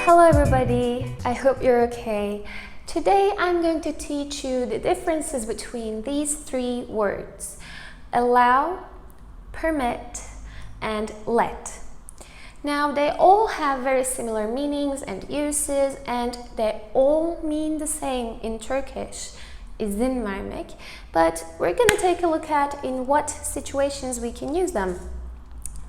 Hello everybody, I hope you're okay. Today I'm going to teach you the differences between these three words: allow, permit, and let. Now they all have very similar meanings and uses, and they all mean the same in Turkish, izin vermek, but we're going to take a look at in what situations we can use them.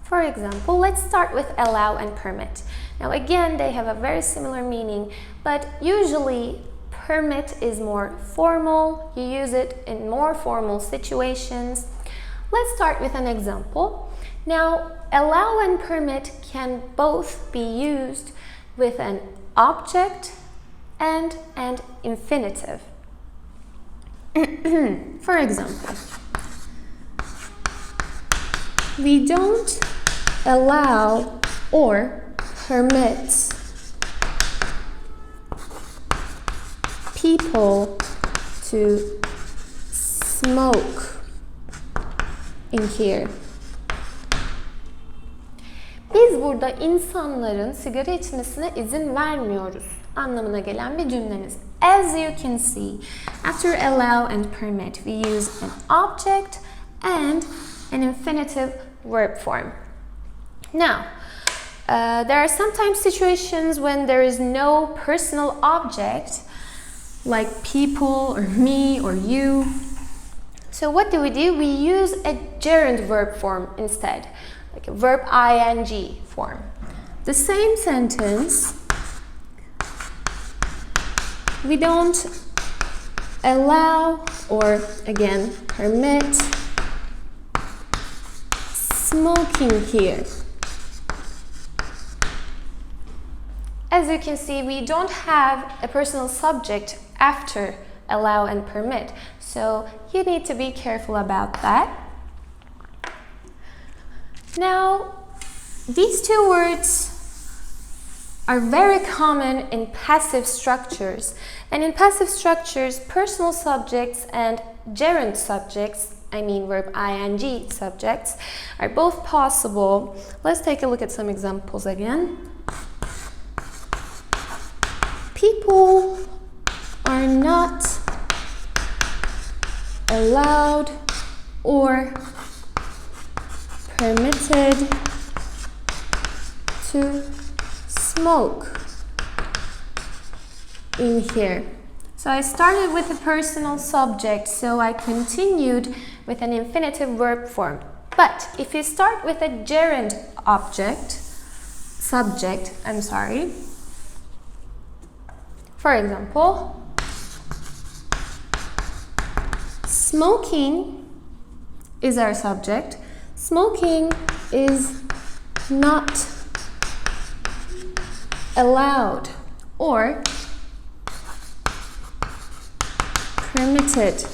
For example, let's start with allow and permit. Now again, they have a very similar meaning, but usually permit is more formal. You use it in more formal situations. Let's start with an example. Now, allow and permit can both be used with an object and an infinitive. For example, we don't allow or permit people to smoke in here. Biz burada insanların sigara içmesine izin vermiyoruz anlamına gelen bir cümlemiz. As you can see, after allow and permit, we use an object and an infinitive verb form. Now, there are sometimes situations when there is no personal object, like people or me or you. So what do? We use a gerund verb form instead, like a verb ing form. The same sentence, we don't allow or again permit smoking here. As you can see, we don't have a personal subject after allow and permit, so you need to be careful about that. Now, these two words are very common in passive structures, and in passive structures, personal subjects and gerund subjects, I mean verb ing subjects, are both possible. Let's take a look at some examples again. People are not allowed or permitted to smoke in here. So I started with a personal subject, so I continued with an infinitive verb form. But if you start with a gerund subject, for example, smoking is our subject. Smoking is not allowed or permitted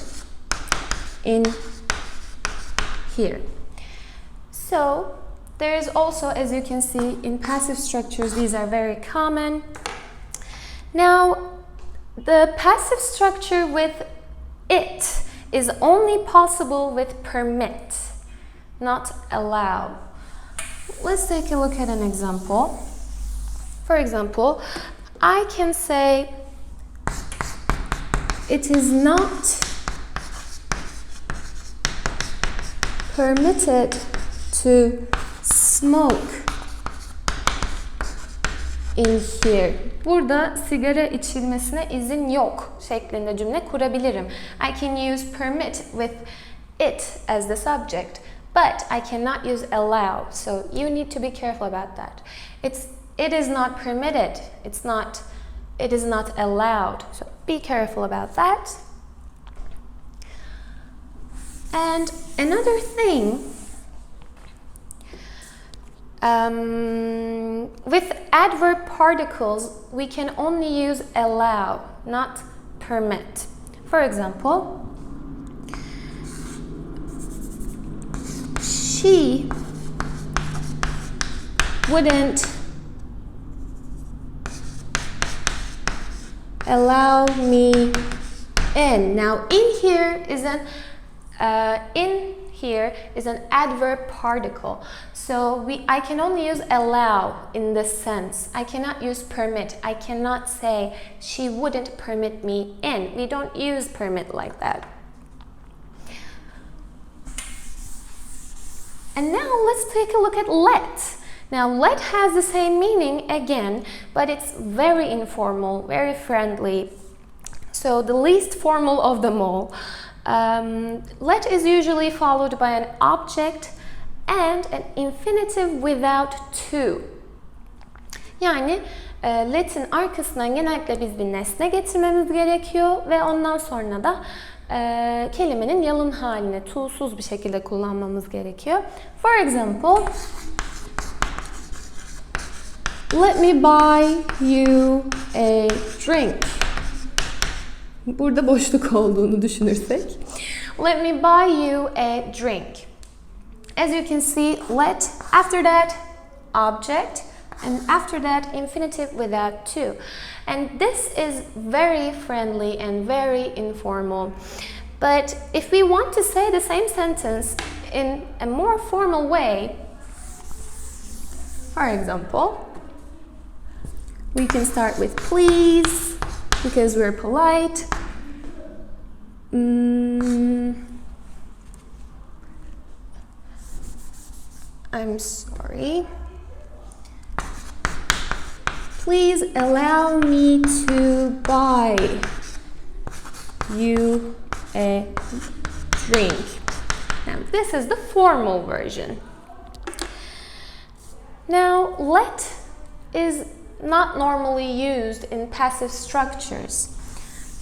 in here. So there is also, as you can see, in passive structures, these are very common. Now, the passive structure with it is only possible with permit, not allow. Let's take a look at an example. For example, I can say, it is not permitted to smoke in here. Burada sigara içilmesine izin yok şeklinde cümle kurabilirim. I can use permit with it as the subject, but I cannot use allow. So you need to be careful about that. It is not permitted. It is not allowed. So be careful about that. And another thing, with adverb particles, we can only use allow, not permit. For example, she wouldn't allow me in. Now, in here is an adverb particle. So I can only use allow in this sense. I cannot use permit. I cannot say she wouldn't permit me in. We don't use permit like that. And now let's take a look at let. Now let has the same meaning again, but it's very informal, very friendly. So the least formal of them all. Let is usually followed by an object and an infinitive without to. Yani let'in arkasından genellikle biz bir nesne getirmemiz gerekiyor ve ondan sonra da kelimenin yalın haline to'suz bir şekilde kullanmamız gerekiyor. For example, let me buy you a drink. Burada boşluk olduğunu düşünürsek. Let me buy you a drink. As you can see, let, after that, object, and after that, infinitive without to. And this is very friendly and very informal. But if we want to say the same sentence in a more formal way, for example, we can start with please, because we're polite. I'm sorry. Please allow me to buy you a drink. Now, this is the formal version. Now, let is not normally used in passive structures.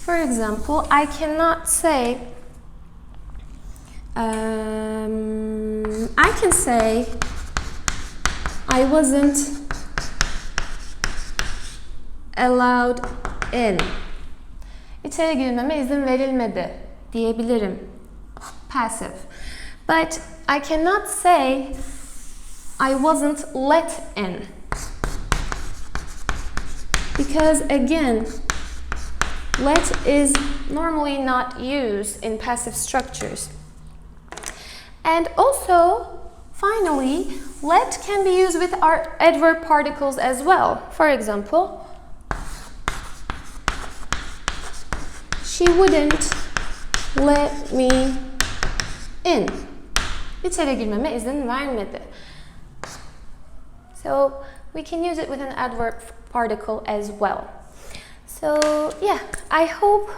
For example, I cannot say, I can say, I wasn't allowed in. İçeri girmeme izin verilmedi diyebilirim. Passive. But I cannot say, I wasn't let in. Because again, let is normally not used in passive structures. And also, finally, let can be used with our adverb particles as well. For example, she wouldn't let me in. İçeri girmeme izin vermedi. So, we can use it with an adverb particle as well. So, yeah, I hope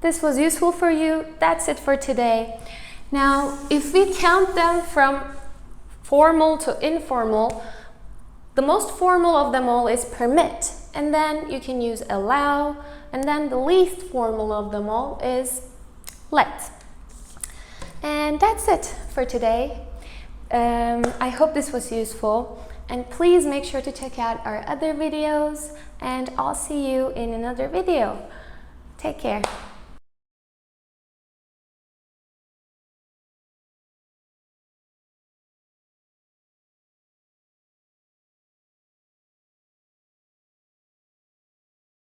this was useful for you. That's it for today. Now, if we count them from formal to informal, the most formal of them all is permit, and then you can use allow, and then the least formal of them all is let. And that's it for today. I hope this was useful, and please make sure to check out our other videos, and I'll see you in another video. Take care.